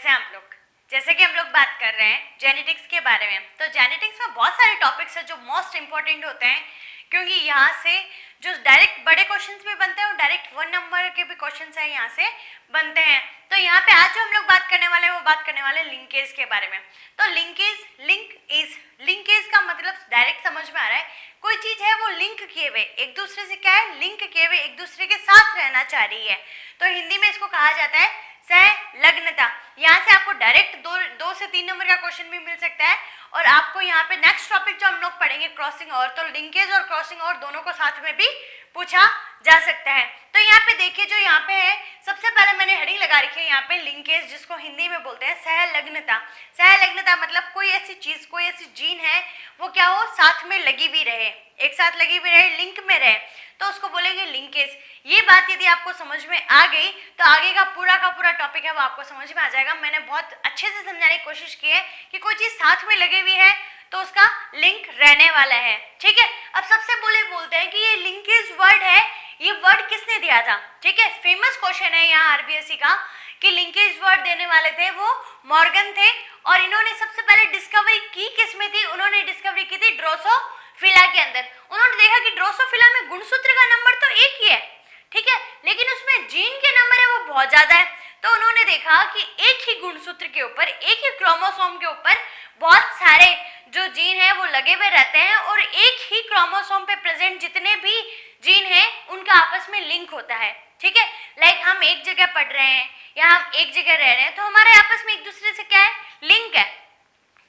कैसे हैं आप लोग। जैसे कि हम लोग बात कर रहे हैं जेनेटिक्स के बारे में, तो जेनेटिक्स में बहुत सारे टॉपिक्स हैं जो मोस्ट इंपॉर्टेंट होते हैं, क्योंकि यहाँ से जो डायरेक्ट बड़े क्वेश्चंस भी बनते हैं और डायरेक्ट 1 नंबर के भी क्वेश्चंस हैं यहाँ से बनते हैं। तो यहाँ पे आज जो हम लोग बात करने वाले हैं वो बात करने वाले हैं लिंकेज के बारे में। तो लिंकेज का मतलब डायरेक्ट समझ में आ रहा है, कोई चीज है वो लिंक किए हुए एक दूसरे से, क्या है, लिंक किए हुए एक दूसरे के साथ रहना चाह रही है। तो हिंदी में इसको कहा जाता है सहलग्नता। यहाँ से आपको डायरेक्ट दो से 3 नंबर का क्वेश्चन भी मिल सकता है। और आपको यहाँ पे नेक्स्ट टॉपिक जो हम लोग पढ़ेंगे क्रॉसिंग ओवर, तो लिंकेज और क्रॉसिंग ओवर दोनों को साथ में भी पूछा जा सकता है। तो यहाँ पे देखिए जो यहाँ पे है, सबसे पहले मैंने हेडिंग लगा रखी है यहाँ पे लिंकेज, जिसको हिंदी में बोलते हैं सहलग्नता। सहलग्नता मतलब कोई ऐसी चीज, कोई ऐसी जीन है वो क्या हो, साथ में लगी भी रहे, एक साथ लगी भी रहे, लिंक में रहे, तो उसको बोलेंगे लिंकेज। ये बात यदि आपको समझ में आ गई तो आगे का पूरा टॉपिक है वो आपको समझ में आ जाएगा। मैंने बहुत अच्छे से समझाने की कोशिश की है कि कोई चीज साथ में लगी हुई है तो उसका लिंक रहने वाला है, ठीक है। अब सबसे बोलते हैं कि ये लिंकेज वर्ड है, ये वर्ड किसने दिया था, ठीक है। फेमस क्वेश्चन है यहाँ आरबीएससी का कि लिंकेज वर्ड देने वाले थे वो मॉर्गन थे, और इन्होंने सबसे पहले डिस्कवरी की किसमें थी, उन्होंने डिस्कवरी की थी ड्रोसोफिला के अंदर। उन्होंने देखा कि ड्रोसोफिला में गुणसूत्र का नंबर तो एक ही है, ठीक है, लेकिन उसमें जीन के नंबर है वो बहुत ज्यादा है। तो उन्होंने देखा कि एक ही गुणसूत्र के ऊपर, एक ही क्रोमोसोम के ऊपर बहुत सारे जो जीन है वो लगे हुए रहते हैं, और एक ही क्रोमोसोम पे प्रेजेंट जितने भी जीन है उनका आपस में लिंक होता है, ठीक है। लाइक हम एक जगह पढ़ रहे हैं या हम एक जगह रह रहे हैं तो हमारे आपस में एक दूसरे से क्या है, लिंक है।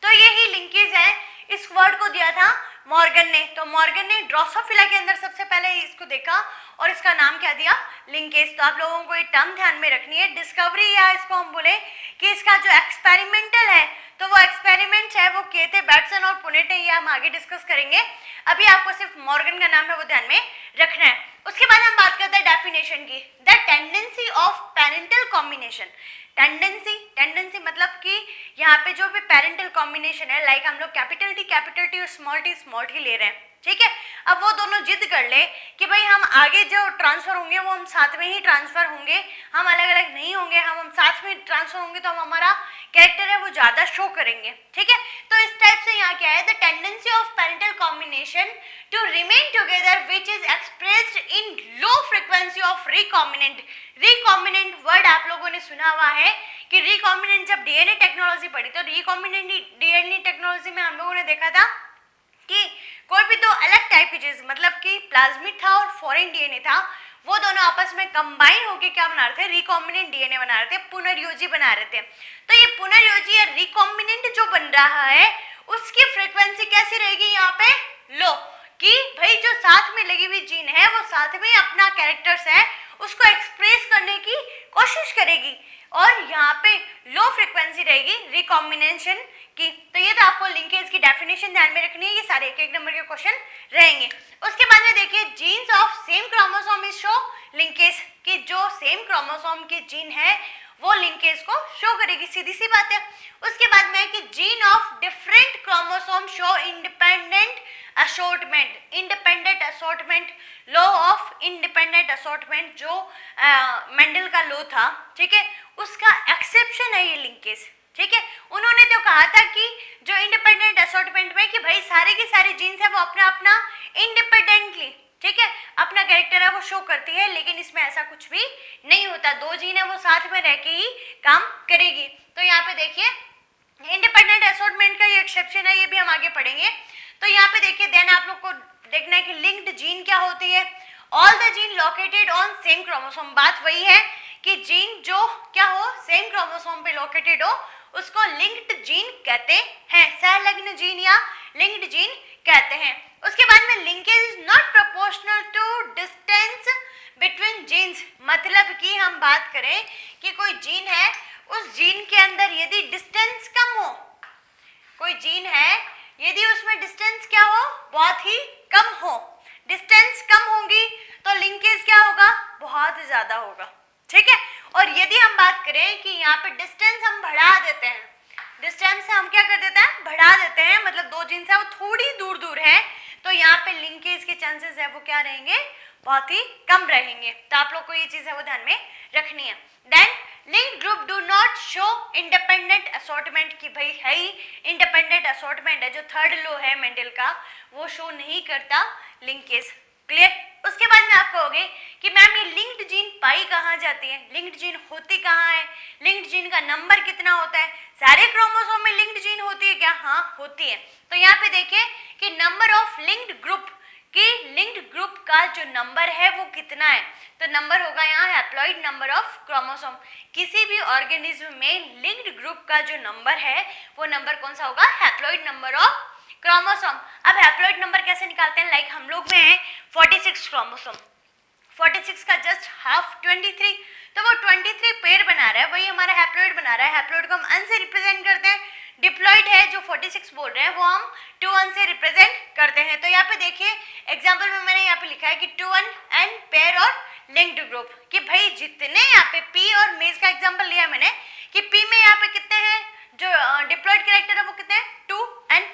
तो यही लिंकेज है, इस वर्ड को दिया था मॉर्गन ने। तो मॉर्गन ने ड्रोसोफिला के अंदर सबसे पहले इसको देखा और इसका नाम क्या दिया, लिंकेज। तो आप लोगों को ये टर्म ध्यान में रखनी है, डिस्कवरी, या इसको हम बोले कि इसका जो एक्सपेरिमेंटल है, तो वो एक्सपेरिमेंट्स है वो किए थे बैटसन और पुनेट, ये हम आगे डिस्कस करेंगे। अभी आपको सिर्फ मॉर्गन का नाम है वो ध्यान में रखना है। उसके बाद हम बात करते हैं डेफिनेशन की, the tendency of parental combination. Tendency मतलब कि यहाँ पे जो भी पेरेंटल कॉम्बिनेशन है, लाइक हम लोग कैपिटल टी और स्मॉल टी ले रहे हैं, ठीक है। अब वो दोनों जिद कर ले कि भाई हम आगे जो ट्रांसफर होंगे वो हम साथ में ही ट्रांसफर होंगे, हम अलग अलग नहीं होंगे, हम साथ में ट्रांसफर होंगे तो हम हमारा कैरेक्टर है वो ज्यादा शो करेंगे, ठीक है। तो इस टाइप से यहाँ क्या है, the tendency of parental combination to remain together which is expressed in low frequency of recombinant. Recombinant word आप लोगों ने सुना हुआ है कि रिकॉम्बिनेंट, जब डीएनए टेक्नोलॉजी पढ़ी तो रिकॉम्बिनेंट डीएनए टेक्नोलॉजी में हम लोगों ने देखा था कि कोई भी दो अलग टाइप की चीज, मतलब कि प्लाज्मिड था और फॉरेन डीएनए था, वो दोनों आपस में कंबाइन होकर क्या बना रहे थे, रिकॉम्बिनेंट डीएनए बना रहे थे, पुनर्योजी बना रहे थे। तो ये पुनर्योजी या रिकॉम्बिनेंट जो बन रहा है उसकी फ्रीक्वेंसी कैसी रहेगी यहाँ पे, लो, कि भाई जो साथ में लगी हुई जीन है वो साथ में अपना कैरेक्टर्स है उसको एक्सप्रेस करने की कोशिश करेगी, और यहाँ पे लो फ्रीक्वेंसी रहेगी रिकॉम्बिनेशन की। तो ये तो आपको लिंकेज की डेफिनेशन ध्यान में रखनी है, ये सारे एक नंबर के क्वेश्चन रहेंगे। उसके बाद में देखिए jeans of same chromosome is show linkage, कि जो सेम क्रोमोसोम के जीन है वो लिंकेज को शो करेगी, सीधी सी बात है। उसके बाद में कि gene of different chromosome show independent assortment. Independent assortment, law of independent assortment जो मेंडल का लॉ था, ठीक है, उसका एक्सेप्शन है ये लिंकेज, ठीक है। उन्होंने तो कहा था कि जो इंडिपेंडेंट असॉर्टमेंट में कि भाई सारे के सारे जीन्स है वो अपना अपना इंडिपेंडेंटली, ठीक है, अपना कैरेक्टर है वो शो करती है, लेकिन इसमें ऐसा कुछ भी नहीं होता, दो जीन है वो साथ में रह के ही काम करेगी। तो यहाँ पे देखिए इंडिपेंडेंट असॉर्टमेंट का ये एक्सेप्शन है, ये भी हम आगे पढ़ेंगे। तो यहाँ पे देखिए देन आप लोग को देखना है कि लिंक्ड जीन क्या होती है, all the gene located on same chromosome. बात वही है कि जीन जो क्या हो, सेम क्रोमोसोम पे लोकेटेड हो उसको लिंक्ड जीन कहते हैं, सहलग्न जीन या लिंक्ड जीन कहते हैं। उसके बाद में linkage is not proportional to distance between genes, मतलब कि हम बात करें कि कोई जीन है, उस जीन के अंदर यदि डिस्टेंस कम हो, कोई जीन है यदि उसमें डिस्टेंस क्या हो, बहुत ही कम हो, डिस्टेंस कम होगी तो लिंकेज क्या होगा, बहुत ज्यादा होगा, ठीक है। और यदि हम बात करें कि यहाँ पे डिस्टेंस हम बढ़ा देते हैं, डिस्टेंस से हम क्या कर देते हैं, बढ़ा देते हैं, मतलब दो जीन्स है वो थोड़ी दूर दूर है, तो यहाँ पे लिंकेज के चांसेस है वो क्या रहेंगे, बहुत ही कम रहेंगे। तो आप लोग को ये चीज है वो ध्यान में रखनी है। Then link group do not show independent assortment, कि भाई है ही इंडिपेंडेंट असॉर्टमेंट है, जो थर्ड लॉ है मेंडल का वो शो नहीं करता लिंकेज। क्लियर। उसके बाद में आप कहोगे कि मैम ये लिंक्ड जीन पाई कहाँ जाती है, लिंक्ड जीन होती कहाँ है, लिंक्ड जीन का नंबर कितना होता है, सारे क्रोमोसोम में लिंक्ड जीन होती है क्या? हाँ होती है। तो यहाँ पे देखिए कि नंबर ऑफ लिंक्ड ग्रुप, कि लिंक्ड ग्रुप का जो नंबर है वो कितना है, तो नंबर होगा यहाँ हैप्लॉइड नंबर ऑफ क्रोमोसोम। किसी भी ऑर्गेनिज्म में लिंक्ड ग्रुप का जो नंबर है वो नंबर कौन सा होगा? Haploid number of chromosome. अब हैप्लॉइड नंबर कैसे निकालते हैं? लाइक हम लोग में है 46 क्रोमोसोम, 46 का जस्ट हाफ 23, तो वो 23 पेयर बना रहा है, वही हमारा हैप्लॉइड बना रहा है। हैप्लॉइड को हम अन से रिप्रेजेंट करते हैं, डिप्लॉइड है जो 46 बोल रहे हैं वो हम 2 से रिप्रेजेंट करते हैं। तो यहाँ पे देखिए एग्जाम्पल में मैंने यहाँ पे लिखा है कि 2 एंड पेयर और लिंक्ड ग्रुप, कि भाई जितने यहाँ पे पी और मेज का एग्जाम्पल लिया मैंने कि पी में यहाँ पे कितने हैं, जो डिप्लॉइड कैरेक्टर है वो कितने हैं? 2 एन।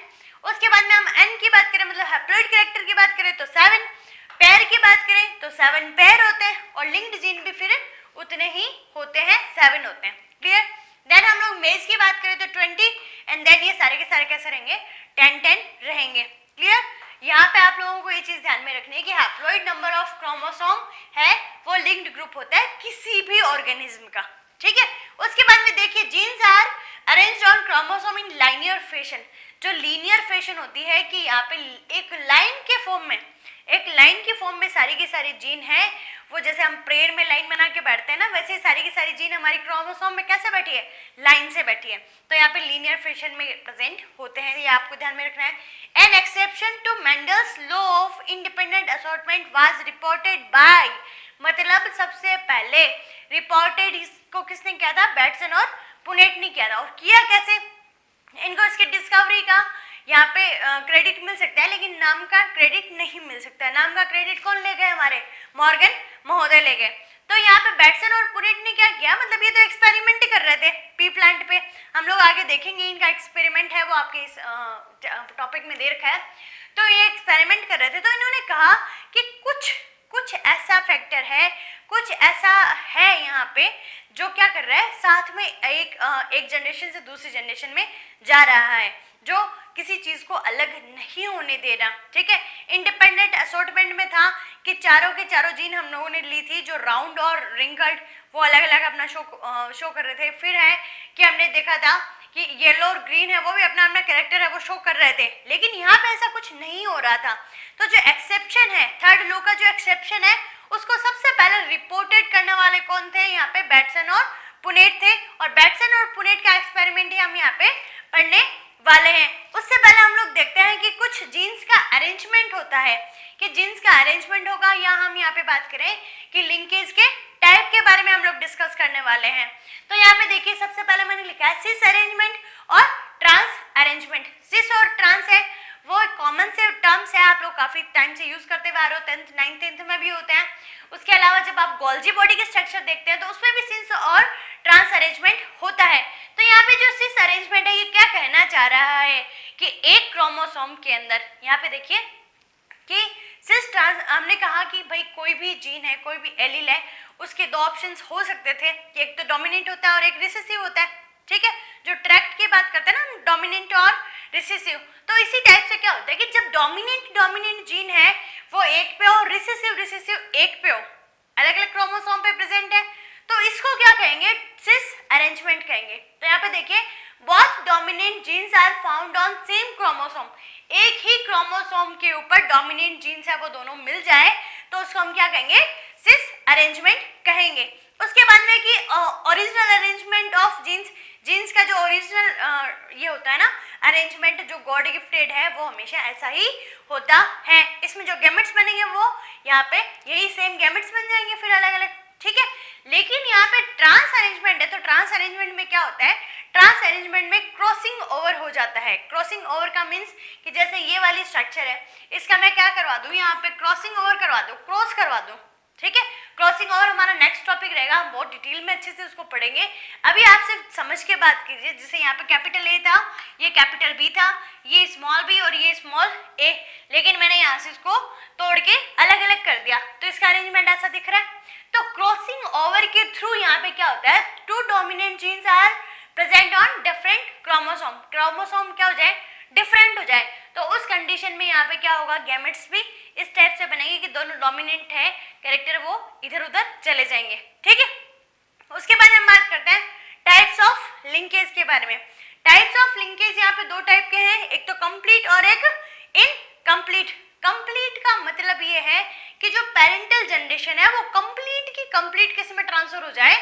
उसके बाद में हम एन की बात करें, मतलब हैप्लॉइड कैरेक्टर की बात करें तो 7, पेयर की बात करें तो 7 पेयर होते हैं, और लिंक्ड जीन भी फिर उतने ही होते हैं, 7 होते हैं। क्लियर। देन हम लोग मेज की बात करें तो 20, एंड देन ये सारे के सारे कैसे रहेंगे? 10 रहेंगे। क्लियर। यहाँ पे आप लोगों को ये चीज ध्यान में रखनी है कि हैप्लॉइड नंबर ऑफ क्रोमोसोम है वो लिंक्ड ग्रुप होता है किसी भी ऑर्गेनिज्म का। ठीक है। उसके बाद में देखिए genes are arranged on chromosome in linear fashion. जो लीनियर फैशन होती है कि यहाँ पे एक लाइन के फॉर्म में, एक लाइन की फॉर्म में सारी की सारी जीन है, वो जैसे हम प्रेयर में लाइन बना के बैठते हैं ना, वैसे सारी की सारी जीन हमारी क्रोमोसोम में कैसे बैठी है? लाइन से बैठी है। तो यहाँ पे लीनियर फैशन में प्रेजेंट होते हैं, ये आपको ध्यान में रखना है। An exception to Mendel's law of independent assortment was reported by, मतलब सबसे पहले रिपोर्टेड इसको किसने किया था? बैटसन और पुनेट ने किया था। और किया कैसे? इनको इसकी डिस्कवरी का यहाँ पे क्रेडिट मिल सकता है, लेकिन नाम का क्रेडिट नहीं मिल सकता है। नाम का क्रेडिट कौन ले गए? हमारे मॉर्गन महोदय ले गए। तो यहाँ पे बैटसन और पुनेट ने क्या किया? मतलब ये तो एक्सपेरिमेंट ही कर रहे थे पी प्लांट पे, हम लोग आगे देखेंगे इनका एक्सपेरिमेंट है वो आपके इस टॉपिक में दे रखा है। तो ये एक्सपेरिमेंट कर रहे थे, तो इन्होंने कहा कि कुछ ऐसा फैक्टर है, कुछ ऐसा है यहाँ पे जो क्या कर रहा है, साथ में एक जनरेशन से दूसरी जनरेशन में जा रहा है, जो किसी चीज को अलग नहीं होने दे रहा। ठीक है। इंडिपेंडेंट असॉर्टमेंट में था कि चारों के चारों जीन हम लोगों ने ली थी, जो राउंड और रिंकल्ड वो अलग अलग अपना शो कर रहे थे। फिर है कि हमने देखा था कि येलो और ग्रीन है वो भी अपना अपना कैरेक्टर है वो शो कर रहे थे, लेकिन यहाँ पे ऐसा कुछ नहीं हो रहा था। तो जो एक्सेप्शन है, थर्ड लॉ का जो एक्सेप्शन है, उसको सबसे पहले रिपोर्टेड करने वाले कौन थे? यहाँ पे बैटसन और पुनेट थे, और बैटसन और पुनेट का एक्सपेरिमेंट ही हम यहाँ पे पढ़ने वाले हैं। उससे पहले हम लोग देखते हैं कि कुछ जीन्स का अरेंजमेंट होता है, कि जीन्स का अरेंजमेंट होगा, या हम यहाँ पे बात करें कि लिंकेज के टाइप के बारे में हम लोग डिस्कस करने वाले हैं। तो यहाँ पे देखिए सबसे पहले मैंने लिखा है सिस अरेंजमेंट और ट्रांस अरेंजमेंट। सिस और ट्रांस है वो कॉमन से टर्म्स है, आप लोग काफी टाइम से यूज करते हुए आ रहे हो, 10th 9th 10th में भी होते हैं। उसके अलावा जब आप गोल्जी बॉडी के स्ट्रक्चर देखते हैं तो उसमें भी सिस और ट्रांस अरेंजमेंट होता है। तो यहाँ पे जो सिस अरेंजमेंट है ये क्या कहना चाह रहा है कि एक क्रोमोसोम के अंदर, यहाँ पे देखिए कि सिस ट्रांस, हमने कहा कि भाई कोई भी जीन है, कोई भी एलील है, उसके दो ऑप्शंस हो सकते थे कि एक तो डोमिनेंट होता है और एक रिसेसिव होता है। ठीक है। जो ट्रैक्ट की बात करते हैं ना, डोमिनेंट और रिसेसिव, तो इसी टाइप से क्या होता है कि जब डोमिनेंट जीन है वो एक पे और रिसेसिव एक पे हो, अलग अलग क्रोमोसोम पे प्रेजेंट है, तो इसको क्या कहेंगे? सिस अरेंजमेंट कहेंगे। तो यहाँ पे देखिए both dominant genes are found on same chromosome, एक ही क्रोमोसोम के ऊपर डोमिनेंट जीन्स है वो दोनों मिल जाए तो उसको हम क्या कहेंगे? सिस अरेंजमेंट कहेंगे। उसके बाद में कि ओरिजिनल अरेंजमेंट ऑफ जीन्स का जो ओरिजिनल ये होता है ना अरेंजमेंट, जो गॉड गिफ्टेड है वो हमेशा ऐसा ही होता है। इसमें जो गैमेट्स बनेंगे वो यहाँ पे यही सेम गैमेट्स बन जाएंगे फिर अलग अलग। ठीक है। लेकिन यहाँ पे ट्रांस अरेंजमेंट है, तो ट्रांस अरेंजमेंट में क्या होता है? ट्रांस अरेंजमेंट में क्रॉसिंग ओवर हो जाता है। क्रॉसिंग ओवर का मीन्स कि जैसे ये वाली स्ट्रक्चर है, इसका मैं क्या करवा दूं? यहाँ पे क्रॉसिंग ओवर करवा दूं, क्रॉस करवा दूं। ठीक है। क्रॉसिंग ओवर हमारा नेक्स्ट टॉपिक रहेगा, हम बहुत डिटेल में अच्छे से उसको पढ़ेंगे। अभी आप सिर्फ समझ के बात कीजिए, जैसे यहाँ पे कैपिटल ए था, ये कैपिटल बी था, ये स्मॉल बी और ये स्मॉल ए, लेकिन मैंने यहाँ से इसको तोड़ के अलग अलग कर दिया, तो इसका अरेंजमेंट ऐसा दिख रहा है। तो क्रॉसिंग ओवर के थ्रू यहाँ पे क्या होता है? Two dominant gene present on different chromosome, chromosome क्या हो जाए, डिफरेंट हो जाए, तो उस कंडीशन में यहाँ पे क्या होगा, गैमेट्स भी इस टाइप से बनेंगे कि दोनों डोमिनेंट है कैरेक्टर वो इधर उधर चले जाएंगे, ठीक है। उसके बाद हम बात करते हैं टाइप्स ऑफ लिंकेज के बारे में। टाइप्स ऑफ लिंकेज यहाँ पे दो टाइप के हैं, एक तो कंप्लीट और एक इनकम्प्लीट। कंप्लीट का मतलब ये है कि जो पेरेंटल जनरेशन है वो कंप्लीट की कंप्लीट किस में ट्रांसफर हो जाए,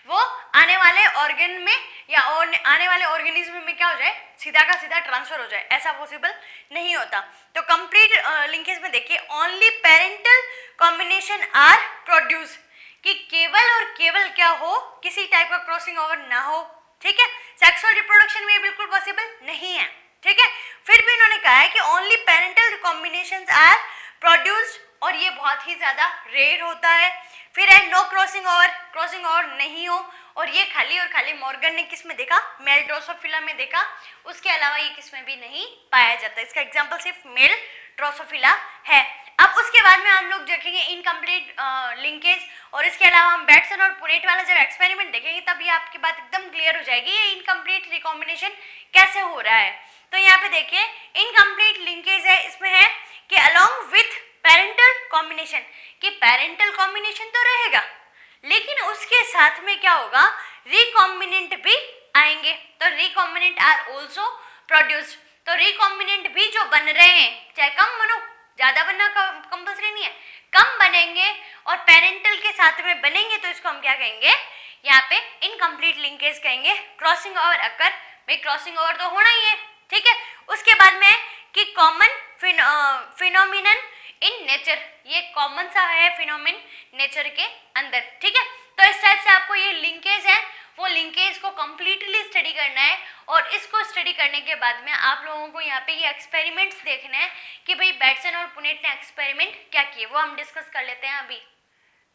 वो आने वाले ऑर्गन में या आने वाले ऑर्गेनिज्म में क्या हो जाए, सीधा का सीधा ट्रांसफर हो जाए, ऐसा पॉसिबल नहीं होता। तो कंप्लीट लिंकेज में देखिए only parental combination are produce, कि केवल और केवल क्या हो, किसी टाइप का क्रॉसिंग ओवर ना हो, ठीक है। सेक्सुअल रिप्रोडक्शन में बिल्कुल पॉसिबल नहीं है, ठीक है। फिर भी इन्होंने कहा है कि only parental combinations are produced, और ये बहुत ही ज्यादा रेयर होता है। फिर है नो क्रॉसिंग ओवर नहीं हो, और ये खाली और खाली मॉर्गन ने किस में देखा, मेल ड्रोसोफिला में देखा, उसके अलावा ये किस में भी नहीं पाया जाता। इसका एग्जांपल सिर्फ मेल ड्रोसोफिला है। अब उसके बाद में हम लोग देखेंगे इनकम्प्लीट लिंकेज, और इसके अलावा हम बैटसन और पुनेट वाला जब एक्सपेरिमेंट देखेंगे तब ये आपकी बात एकदम क्लियर हो जाएगी ये इनकम्प्लीट रिकॉम्बिनेशन कैसे हो रहा है। तो यहाँ पे देखिए इनकम्प्लीट लिंकेज है, इसमें है कि अलोंग विथ पेरेंटल कॉम्बिनेशन, कि पेरेंटल कॉम्बिनेशन तो रहेगा लेकिन उसके साथ में क्या होगा, रिकॉम्बिनेंट भी आएंगे। तो रिकॉम्बिनेंट आर ऑल्सो प्रोड्यूस्ड, तो रिकॉम्बिनेंट भी जो बन रहे हैं, चाहे कम बनो, ज्यादा बनना कंपल्सरी नहीं है, कम बनेंगे और पेरेंटल के साथ में बनेंगे, तो इसको हम क्या कहेंगे, यहाँ पे इनकम्प्लीट लिंकेज कहेंगे। क्रॉसिंग ओवर अकर, भाई क्रॉसिंग ओवर तो होना ही है, ठीक है। उसके बाद में कि कॉमन फिनोमिनन इन नेचर, ये कॉमन सा है फिनोमिन नेचर के अंदर, ठीक है। तो इस टाइप से आपको ये लिंकेज है वो लिंकेज को कंप्लीटली स्टडी करना है, और इसको स्टडी करने के बाद में आप लोगों को यहाँ पे ये एक्सपेरिमेंट्स देखने हैं कि भाई बैटसन और पुनेट ने एक्सपेरिमेंट क्या किए, वो हम डिस्कस कर लेते हैं अभी।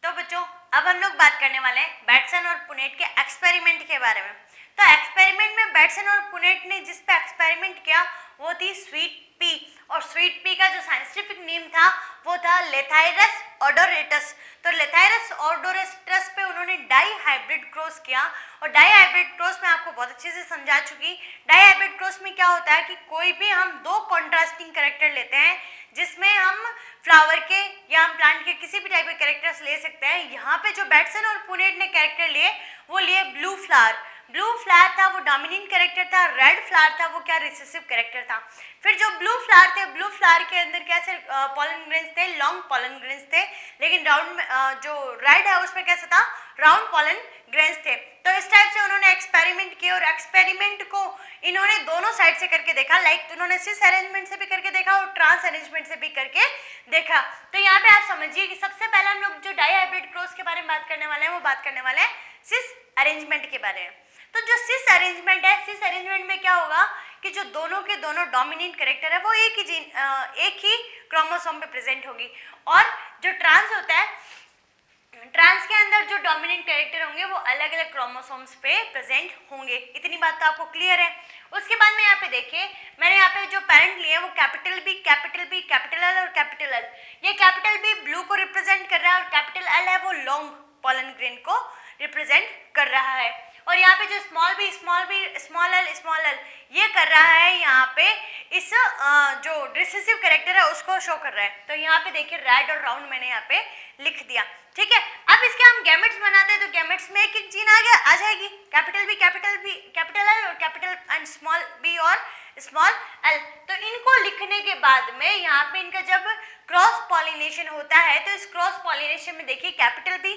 तो बच्चों अब हम लोग बात करने वाले हैं बैटसन और पुनेट के एक्सपेरिमेंट के बारे में। तो एक्सपेरिमेंट में बैटसन और पुनेट ने जिस पे एक्सपेरिमेंट किया वो थी स्वीट पी, और स्वीट पी का जो साइंटिफिक नेम था वो था लेथाइरस ओडोरेटस। तो लेथाइरस ओडोरेटस पे उन्होंने डाई हाइब्रिड क्रॉस किया, और डाई हाइब्रिड क्रॉस में आपको बहुत अच्छे से समझा चुकी। डाई हाइब्रिड क्रॉस में क्या होता है कि कोई भी हम दो कॉन्ट्रास्टिंग कैरेक्टर लेते हैं, जिसमें हम फ्लावर के या हम प्लांट के किसी भी टाइप के कैरेक्टर्स ले सकते हैं। यहाँ पे जो बैटसन और पुनेट ने कैरेक्टर लिए वो लिए ब्लू फ्लावर। ब्लू फ्लावर था वो डोमिनेंट कैरेक्टर था, रेड फ्लावर था वो क्या रिसेसिव कैरेक्टर था। फिर जो ब्लू फ्लावर थे, ब्लू फ्लावर के अंदर कैसे पॉलन ग्रेन्स थे, लॉन्ग पॉलन ग्रेन्स थे, लेकिन राउंड जो रेड है उसमें कैसा था, राउंड पॉलन ग्रेन्स थे। तो इस टाइप से उन्होंने एक्सपेरिमेंट किए, और एक्सपेरिमेंट को इन्होंने दोनों साइड से करके देखा, लाइक उन्होंने सिस अरेंजमेंट से भी करके देखा और ट्रांस अरेंजमेंट से भी करके देखा। तो यहाँ पे आप समझिए कि सबसे पहले हम लोग जो डाई हाइब्रिड क्रॉस के बारे में बात करने वाले हैं वो बात करने वाले हैं सिस अरेंजमेंट के बारे में। तो जो सिस अरेंजमेंट है, सिस अरेंजमेंट में क्या होगा कि जो दोनों के दोनों डोमिनेंट कैरेक्टर है वो एक ही क्रोमोसोम पे प्रेजेंट होगी, और जो ट्रांस होता है, ट्रांस के अंदर जो डोमिनेंट कैरेक्टर होंगे वो अलग अलग क्रोमोसोम्स पे प्रेजेंट होंगे। इतनी बात तो आपको क्लियर है। उसके बाद में यहाँ पे देखिए मैंने यहाँ पे जो पेरेंट लिए वो capital B, capital B, capital L और कैपिटल एल। ये कैपिटल बी ब्लू को रिप्रेजेंट कर रहा है, और कैपिटल एल है वो लॉन्ग पॉलन ग्रेन को रिप्रेजेंट कर रहा है, और यहाँ पे जो स्मॉल बी, स्मॉल एल ये कर रहा है यहाँ पे इस जो रिसेसिव कैरेक्टर है उसको शो कर रहा है। तो यहाँ पे देखिए रेड और राउंड मैंने यहाँ पे लिख दिया, ठीक है। अब इसके हम गैमेट्स बनाते हैं, तो गैमेट्स में एक एक जीन आ जाएगी, कैपिटल बी, कैपिटल एल और कैपिटल एंड स्मॉल बी और स्मॉल एल। तो इनको लिखने के बाद में यहाँ पे इनका जब क्रॉस पॉलिनेशन होता है, तो इस क्रॉस पॉलिनेशन में देखिए capital B,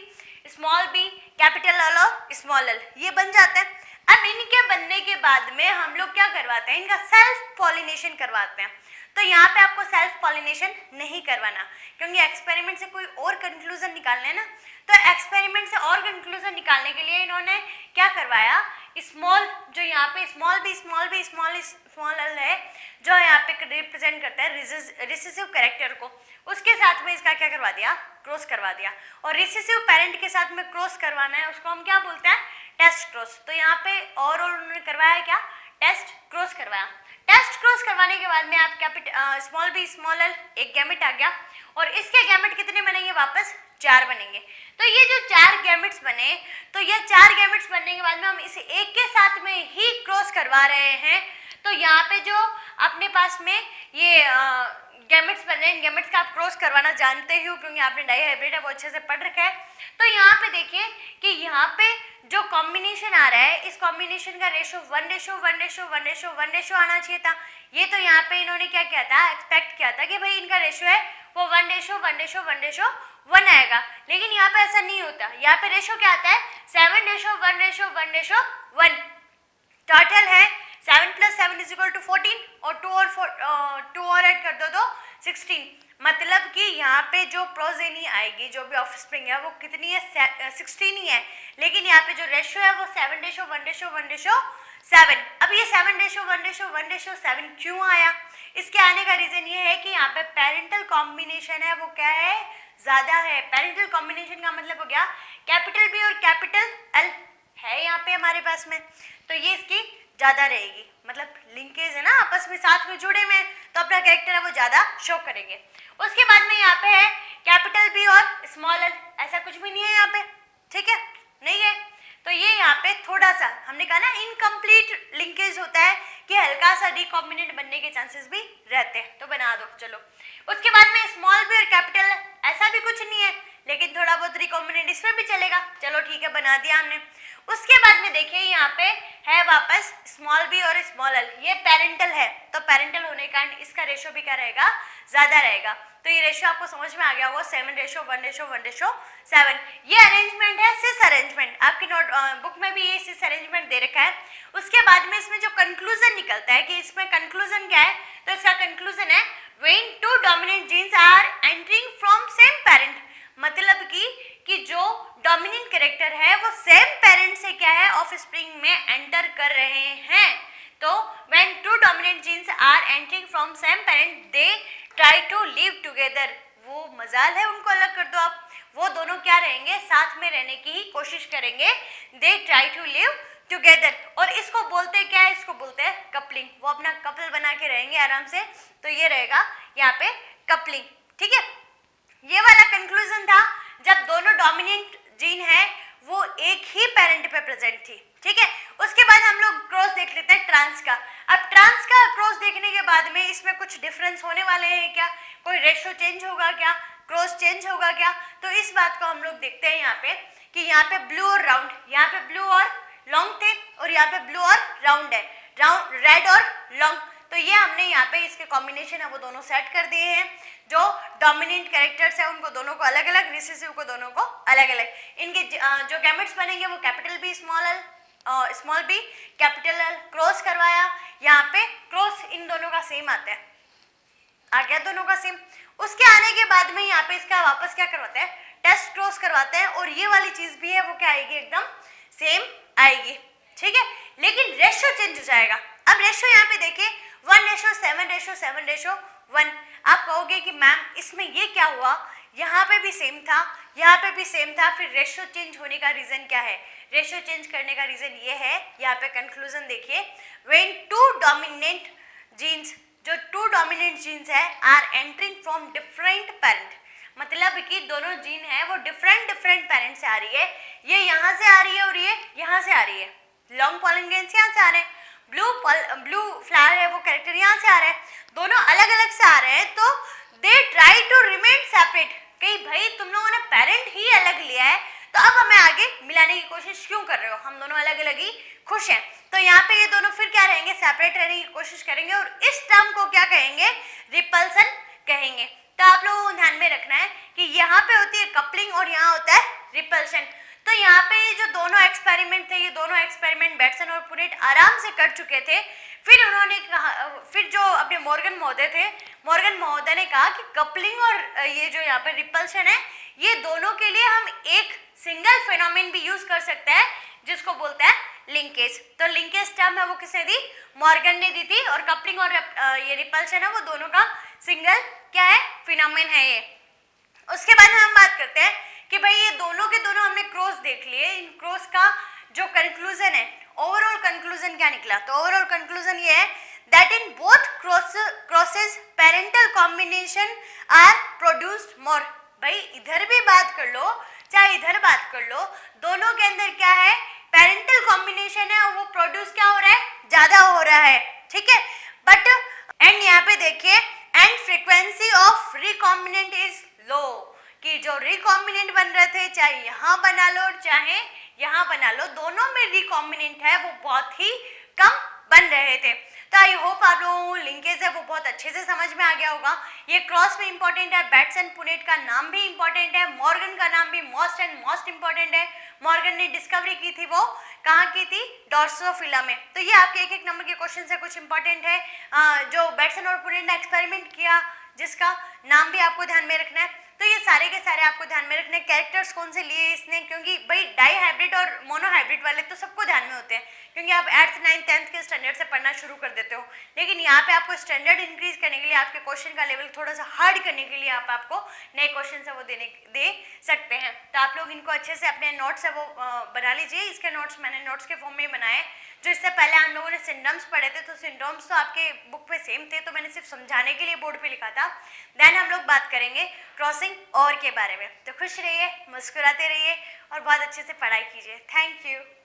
small b, capital L और स्मॉल एल ये बन जाते हैं। अब इनके बनने के बाद में हम लोग क्या करवाते हैं, इनका सेल्फ पॉलिनेशन करवाते हैं। तो यहाँ पे आपको सेल्फ पॉलिनेशन नहीं करवाना, क्योंकि एक्सपेरिमेंट से कोई और कंक्लूजन निकालना है ना। तो एक्सपेरिमेंट से और कंक्लूजन निकालने के लिए इन्होंने क्या करवाया, स्मॉल जो यहाँ पे स्मॉल एल है जो यहाँ पे रिप्रेजेंट करता है रिसेसिव कैरेक्टर को, उसके साथ में इसका क्या करवा दिया, क्रॉस करवा दिया। और रिसेसिव पेरेंट के साथ में क्रॉस करवाना है, उसको हम क्या बोलते हैं, टेस्ट क्रॉस। तो यहाँ पे और उन्होंने करवाया क्या, टेस्ट क्रॉस करवाया। टेस्ट क्रॉस करवाने के बाद में आप स्मॉल बी, स्मॉल एल एक गैमेट आ गया, और इसके गैमेट कितने बनेंगे, वापस 4 बनेंगे। तो ये जो 4 गैमेट्स बने, तो ये 4 गैमेट्स बनने के बाद में हम इसे एक के साथ में ही क्रॉस करवा रहे हैं। तो यहाँ पे जो अपने पास में ये गैमेट्स बन रहे हैं, गैमेट्स का आप क्रॉस करवाना जानते ही हो क्योंकि आपने डाई हाइब्रिड है वो अच्छे से पढ़ रखा है। तो यहाँ पे देखिए कि यहाँ पे जो कॉम्बिनेशन आ रहा है, इस कॉम्बिनेशन का रेशो 1:1:1:1:1 आना चाहिए था। ये तो यहाँ पे इन्होंने क्या किया था, एक्सपेक्ट किया था कि भाई इनका रेशो है वो 1:1:1:1 आएगा, लेकिन यहाँ पे ऐसा नहीं होता। यहाँ पे रेशो क्या आता है 7:1:1:1। टोटल है 7 + 7 = 14 और 2 और ऐड कर दो तो 16। मतलब कि यहाँ पे जो प्रोजेनी आएगी, जो भी ऑफस्प्रिंग है वो कितनी है 16 ही है, लेकिन यहाँ पे जो रेशो है वो 7:1:1:7। अब ये 7:1:1:7 क्यों आया? इसके आने का रीजन ये है कि यहाँ पे पेरेंटल कॉम्बिनेशन है वो क्या है, ज्यादा है। पेरेंटल कॉम्बिनेशन का मतलब हो गया कैपिटल बी और कैपिटल एल है यहाँ पे हमारे पास में, तो ये इसकी ज्यादा रहेगी। मतलब लिंकेज है ना, आपस में साथ में जुड़े में, तो अपना कैरेक्टर है वो ज्यादा शो करेंगे। उसके बाद में यहाँ पे है कैपिटल बी और स्मॉल एल, ऐसा कुछ भी नहीं है यहाँ पे, ठीक है, नहीं है। तो ये यहाँ पे थोड़ा सा हमने कहा ना इनकम्प्लीट लिंकेज होता है कि हल्का सा रिकॉम्बिनेंट बनने के चांसेस भी रहते हैं, तो बना दो। चलो उसके बाद में स्मॉल बी और कैपिटल, ऐसा भी कुछ नहीं है, लेकिन थोड़ा बहुत रिकॉम्बिनेंट इसमें भी चलेगा। चलो ठीक है, बना दिया हमने। उसके बाद में देखिए यहाँ पे है वापस स्मॉल बी और स्मॉल एल, ये पेरेंटल है, तो पेरेंटल होने के कारण इसका रेशो भी क्या रहेगा, ज्यादा रहेगा। तो ये रेशो आपको समझ में आ गया होगा 7:1:1:7। ये अरेंजमेंट है सिस अरेंजमेंट, आपकी नोट बुक में भी ये सिस अरेंजमेंट दे रखा है। उसके बाद में इसमें जो कंक्लूजन निकलता है कि इसमें कंक्लूजन क्या है, तो इसका कंक्लूजन है when 2 dominant genes are entering from same parent. मतलब कि जो डोमिनेंट कैरेक्टर है वो सेम पेरेंट से क्या है ऑफस्प्रिंग में एंटर कर रहे हैं। तो when 2 dominant genes are entering from same parent they try to live together. वो मजाल है, उनको अलग कर दो आप, वो दोनों क्या रहेंगे, साथ में रहने की ही कोशिश करेंगे। They try to live together, और इसको बोलते क्या है, इसको बोलते हैं कपलिंग। वो अपना कपल बना के रहेंगे आराम से, तो ये रहेगा यहाँ पे कपलिंग, ठीक है। ये वाला कंक्लूजन था जब दोनों डोमिनेंट जीन है वो एक ही पेरेंट पे प्रेजेंट थी, ठीक है। उसके बाद हम लोग क्रॉस देख लेते हैं ट्रांस का। अब ट्रांस का क्रॉस देखने के बाद में इसमें कुछ डिफरेंस होने वाले हैं क्या, कोई रेशो चेंज होगा क्या, क्रॉस चेंज होगा क्या, तो इस बात को हम लोग देखते हैं यहाँ पे कि यहाँ पे ब्लू और राउंड, यहाँ पे ब्लू और लॉन्ग थे और यहाँ पे ब्लू और राउंड है, राउंड रेड और लॉन्ग। तो ये हमने यहाँ पे इसके कॉम्बिनेशन है वो दोनों सेट कर दिए हैं। जो डोमिनेंट कैरेक्टर्स है उनको दोनों को अलग अलग, रिसेसिव को दोनों को अलग अलग। इनके जो गैमेट्स बनेंगे वो capital B small l, small b capital L, cross करवाया। यहाँ पे क्रॉस इन दोनों का सेम आता है, आ गया दोनों का सेम। उसके आने के बाद में यहाँ पे इसका वापस क्या करवाते हैं, टेस्ट क्रॉस करवाते हैं, और ये वाली चीज भी है वो क्या आएगी, एकदम सेम आएगी, ठीक है। लेकिन रेशो चेंज हो जाएगा। अब रेशो यहाँ पे देखिए 1:7:7:1। आप कहोगे कि मैम इसमें ये क्या हुआ, यहाँ पे भी सेम था, यहाँ पे भी सेम था, फिर रेशो चेंज होने का रीजन क्या है? रेशो चेंज करने का रीजन ये है, यहाँ पे कंक्लूजन देखिए, व्हेन 2 डोमिनेंट जीन्स, जो 2 डोमिनेंट जीन्स है are entering from different parent, मतलब कि दोनों जीन है वो डिफरेंट पेरेंट से आ रही है। ये यहाँ से आ रही है और ये यहाँ से आ रही है, लॉन्ग पॉलन ग्रेन्स यहाँ से आ रहे हैं, ब्लू फ्लावर है वो कैरेक्टर यहाँ से आ रहा है, दोनों अलग अलग से आ रहे हैं। तो they try to remain separate, कहीं भाई तुम लोगों ने पेरेंट ही अलग लिया है तो अब हमें आगे मिलाने की कोशिश क्यों कर रहे हो, हम दोनों अलग अलग ही खुश हैं। तो यहाँ पे ये दोनों फिर क्या रहेंगे, सेपरेट रहने की कोशिश करेंगे, और इस टर्म को क्या कहेंगे, रिपल्सन कहेंगे। तो आप लोगों को ध्यान में रखना है कि यहाँ पे होती है कपलिंग और यहाँ होता है रिपल्शन। तो यहाँ पे ये जो दोनों एक्सपेरिमेंट थे, ये दोनों एक्सपेरिमेंट बैटसन और पुनेट आराम से कर चुके थे। फिर उन्होंने कहा, फिर जो अपने मॉर्गन महोदय थे, मॉर्गन महोदय ने कहा कि कपलिंग और ये जो यहाँ पे रिपल्शन है, ये दोनों के लिए हम एक सिंगल फेनोमेन भी यूज कर सकते हैं जिसको बोलते हैं लिंकेज। तो लिंकेज टर्म है वो किसने दी, मॉर्गन ने दी थी, और कपलिंग और ये रिपल्शन है वो दोनों का सिंगल क्या है, फिनोमेन है ये। उसके बाद हम बात करते हैं कि भाई ये दोनों के दोनों हमने क्रॉस देख लिए, इन क्रॉस का जो कंक्लूजन है, ओवरऑल कंक्लूजन क्या निकला, तो ओवरऑल कंक्लूजन ये है that in both crosses parental combination are produced more, भाई इधर भी बात कर लो चाहे इधर बात कर लो, दोनों के अंदर क्या है, पेरेंटल कॉम्बिनेशन है और वो प्रोड्यूस क्या हो रहा है, ज्यादा हो रहा है, ठीक है। बट एंड यहाँ पे देखिए, and frequency of recombinant is low, कि जो रिकॉम्बिनेंट बन रहे थे चाहे यहाँ बना लो चाहे यहाँ बना लो, दोनों में रिकॉम्बिनेंट है वो बहुत ही कम बन रहे थे। तो आई होप आप लोगों को लिंकेज है वो बहुत अच्छे से समझ में आ गया होगा। ये क्रॉस भी इंपॉर्टेंट है, बैट्स एंड पुनेट का नाम भी इंपॉर्टेंट है, मॉर्गन का नाम भी मोस्ट एंड मोस्ट इंपॉर्टेंट है। मॉर्गन ने डिस्कवरी की थी वो कहाँ की थी, ड्रोसोफिला में। तो ये आपके एक नंबर के क्वेश्चन है, कुछ इंपॉर्टेंट है। जो बैट्सन और पुनेट ने एक्सपेरिमेंट किया जिसका नाम भी आपको ध्यान में रखना है। तो ये सारे के सारे आपको ध्यान में रखने, कैरेक्टर्स कौन से लिए इसने, क्योंकि भाई डाई हाइब्रिड और मोनो हाइब्रिड वाले तो सबको ध्यान में होते हैं, क्योंकि आप 8th 9th 10th के स्टैंडर्ड से पढ़ना शुरू कर देते हो। लेकिन यहाँ पे आपको स्टैंडर्ड इंक्रीज करने के लिए, आपके क्वेश्चन का लेवल थोड़ा सा हार्ड करने के लिए आपको नए क्वेश्चन है वो दे सकते हैं। तो आप लोग इनको अच्छे से अपने नोट्स है वो बना लीजिए। इसके नोट्स मैंने नोट्स के फॉर्म में बनाए, जो इससे पहले हम लोगों ने सिंड्रोम्स पढ़े थे, तो सिंड्रोम्स तो आपके बुक पे सेम थे, तो मैंने सिर्फ समझाने के लिए बोर्ड पे लिखा था। देन हम लोग बात करेंगे क्रॉसिंग और के बारे में। तो खुश रहिए, मुस्कुराते रहिए और बहुत अच्छे से पढ़ाई कीजिए। Thank you.